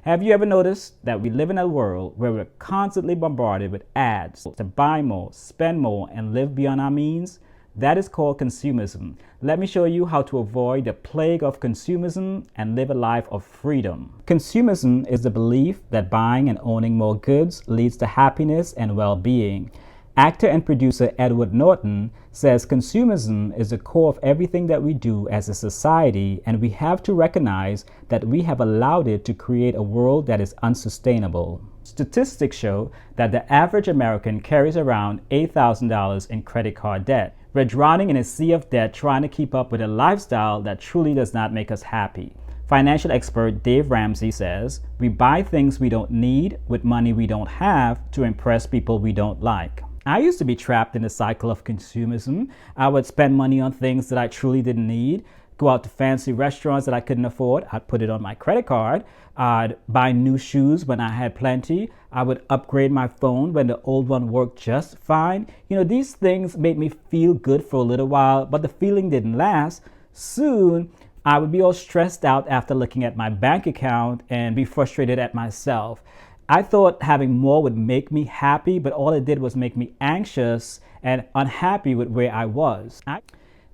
Have you ever noticed that we live in a world where we're constantly bombarded with ads to buy more, spend more, and live beyond our means? That is called consumerism. Let me show you how to avoid the plague of consumerism and live a life of freedom. Consumerism is the belief that buying and owning more goods leads to happiness and well-being. Actor and producer Edward Norton says consumerism is the core of everything that we do as a society, and we have to recognize that we have allowed it to create a world that is unsustainable. Statistics show that the average American carries around $8,000 in credit card debt. We're drowning in a sea of debt trying to keep up with a lifestyle that truly does not make us happy. Financial expert Dave Ramsey says, we buy things we don't need with money we don't have to impress people we don't like. I used to be trapped in the cycle of consumerism. I would spend money on things that I truly didn't need, go out to fancy restaurants that I couldn't afford. I'd put it on my credit card. I'd buy new shoes when I had plenty. I would upgrade my phone when the old one worked just fine. These things made me feel good for a little while, but the feeling didn't last. Soon, I would be all stressed out after looking at my bank account and be frustrated at myself. I thought having more would make me happy, but all it did was make me anxious and unhappy with where I was.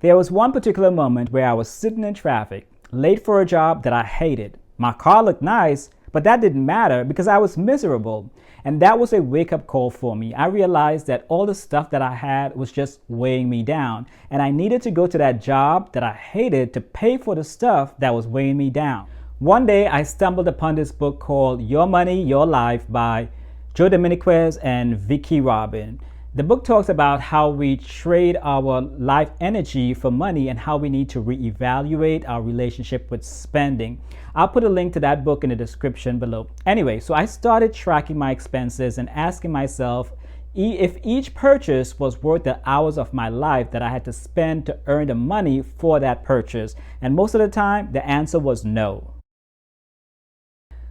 There was one particular moment where I was sitting in traffic, late for a job that I hated. My car looked nice, but that didn't matter because I was miserable. And that was a wake-up call for me. I realized that all the stuff that I had was just weighing me down, and I needed to go to that job that I hated to pay for the stuff that was weighing me down. One day, I stumbled upon this book called Your Money, Your Life by Joe Dominguez and Vicki Robin. The book talks about how we trade our life energy for money and how we need to reevaluate our relationship with spending. I'll put a link to that book in the description below. Anyway, so I started tracking my expenses and asking myself if each purchase was worth the hours of my life that I had to spend to earn the money for that purchase. And most of the time, the answer was no.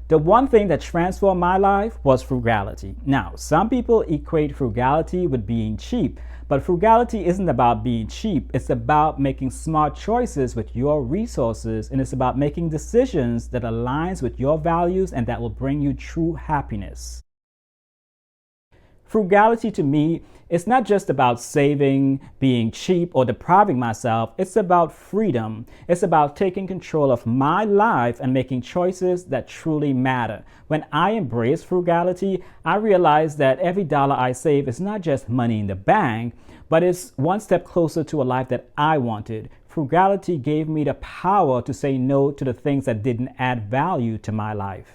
The one thing that transformed my life was frugality. Now, some people equate frugality with being cheap, but frugality isn't about being cheap. It's about making smart choices with your resources, and it's about making decisions that aligns with your values and that will bring you true happiness. Frugality to me is not just about saving, being cheap, or depriving myself. It's about freedom. It's about taking control of my life and making choices that truly matter. When I embrace frugality, I realize that every dollar I save is not just money in the bank, but it's one step closer to a life that I wanted. Frugality gave me the power to say no to the things that didn't add value to my life.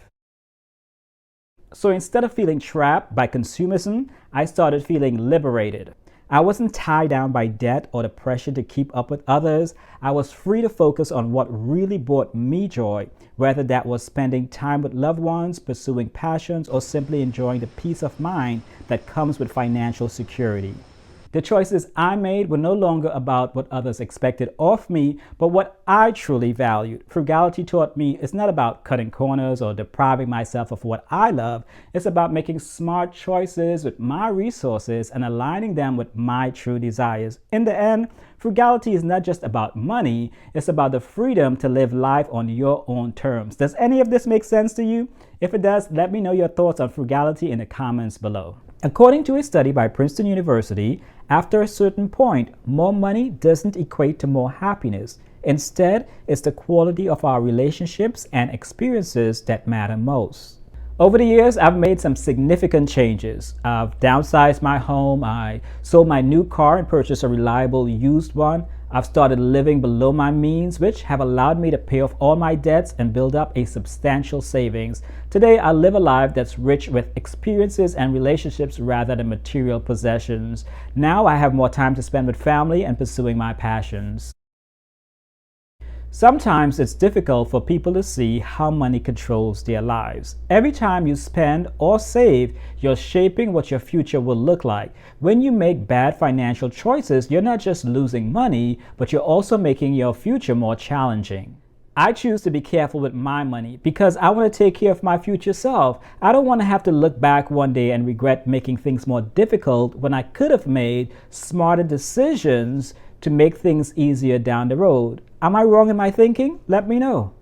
So instead of feeling trapped by consumerism, I started feeling liberated. I wasn't tied down by debt or the pressure to keep up with others. I was free to focus on what really brought me joy, whether that was spending time with loved ones, pursuing passions, or simply enjoying the peace of mind that comes with financial security. The choices I made were no longer about what others expected of me, but what I truly valued. Frugality taught me it's not about cutting corners or depriving myself of what I love. It's about making smart choices with my resources and aligning them with my true desires. In the end, frugality is not just about money, it's about the freedom to live life on your own terms. Does any of this make sense to you? If it does, let me know your thoughts on frugality in the comments below. According to a study by Princeton University, after a certain point, more money doesn't equate to more happiness. Instead, it's the quality of our relationships and experiences that matter most. Over the years, I've made some significant changes. I've downsized my home, I sold my new car and purchased a reliable used one. I've started living below my means, which have allowed me to pay off all my debts and build up a substantial savings. Today, I live a life that's rich with experiences and relationships rather than material possessions. Now I have more time to spend with family and pursuing my passions. Sometimes it's difficult for people to see how money controls their lives. Every time you spend or save, you're shaping what your future will look like. When you make bad financial choices, you're not just losing money, but you're also making your future more challenging. I choose to be careful with my money because I want to take care of my future self. I don't want to have to look back one day and regret making things more difficult when I could have made smarter decisions to make things easier down the road. Am I wrong in my thinking? Let me know.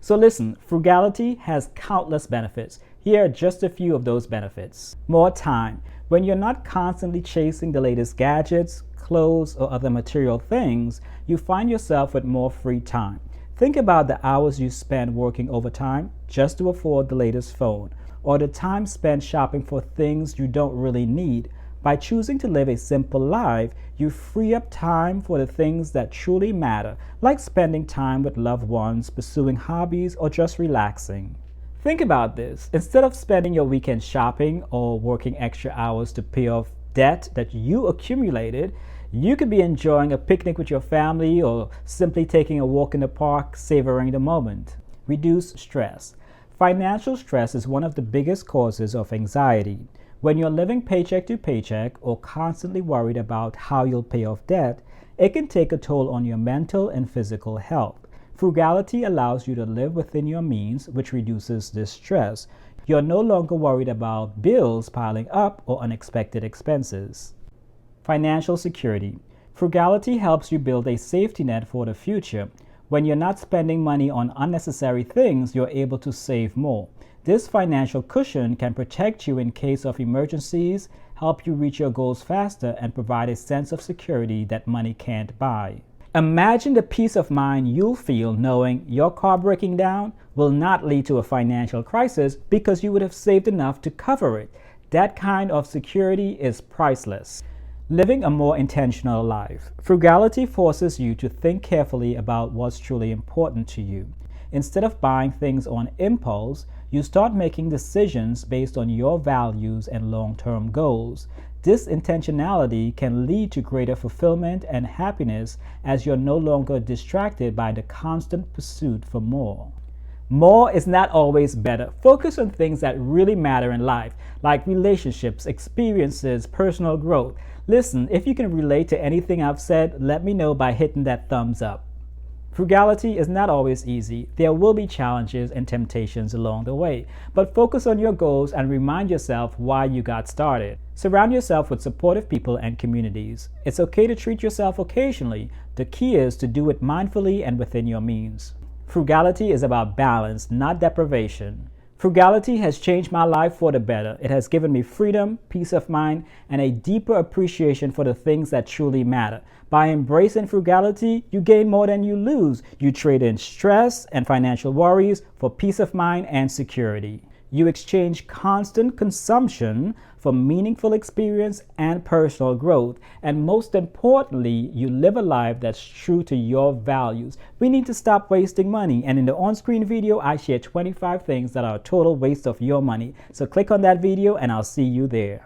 So listen, frugality has countless benefits. Here are just a few of those benefits. More time. When you're not constantly chasing the latest gadgets, clothes, or other material things, you find yourself with more free time. Think about the hours you spend working overtime just to afford the latest phone, or the time spent shopping for things you don't really need. By choosing to live a simple life, you free up time for the things that truly matter, like spending time with loved ones, pursuing hobbies, or just relaxing. Think about this. Instead of spending your weekend shopping or working extra hours to pay off debt that you accumulated, you could be enjoying a picnic with your family or simply taking a walk in the park, savoring the moment. Reduce stress. Financial stress is one of the biggest causes of anxiety. When you're living paycheck to paycheck or constantly worried about how you'll pay off debt, it can take a toll on your mental and physical health. Frugality allows you to live within your means, which reduces this stress. You're no longer worried about bills piling up or unexpected expenses. Financial security. Frugality helps you build a safety net for the future. When you're not spending money on unnecessary things, you're able to save more. This financial cushion can protect you in case of emergencies, help you reach your goals faster, and provide a sense of security that money can't buy. Imagine the peace of mind you'll feel knowing your car breaking down will not lead to a financial crisis because you would have saved enough to cover it. That kind of security is priceless. Living a more intentional life. Frugality forces you to think carefully about what's truly important to you. Instead of buying things on impulse, you start making decisions based on your values and long-term goals. This intentionality can lead to greater fulfillment and happiness as you're no longer distracted by the constant pursuit for more. More is not always better. Focus on things that really matter in life, like relationships, experiences, personal growth. Listen, if you can relate to anything I've said, let me know by hitting that thumbs up. Frugality is not always easy. There will be challenges and temptations along the way, but focus on your goals and remind yourself why you got started. Surround yourself with supportive people and communities. It's okay to treat yourself occasionally. The key is to do it mindfully and within your means. Frugality is about balance, not deprivation. Frugality has changed my life for the better. It has given me freedom, peace of mind, and a deeper appreciation for the things that truly matter. By embracing frugality, you gain more than you lose. You trade in stress and financial worries for peace of mind and security. You exchange constant consumption for meaningful experience and personal growth. And most importantly, you live a life that's true to your values. We need to stop wasting money. And in the on-screen video, I share 25 things that are a total waste of your money. So click on that video and I'll see you there.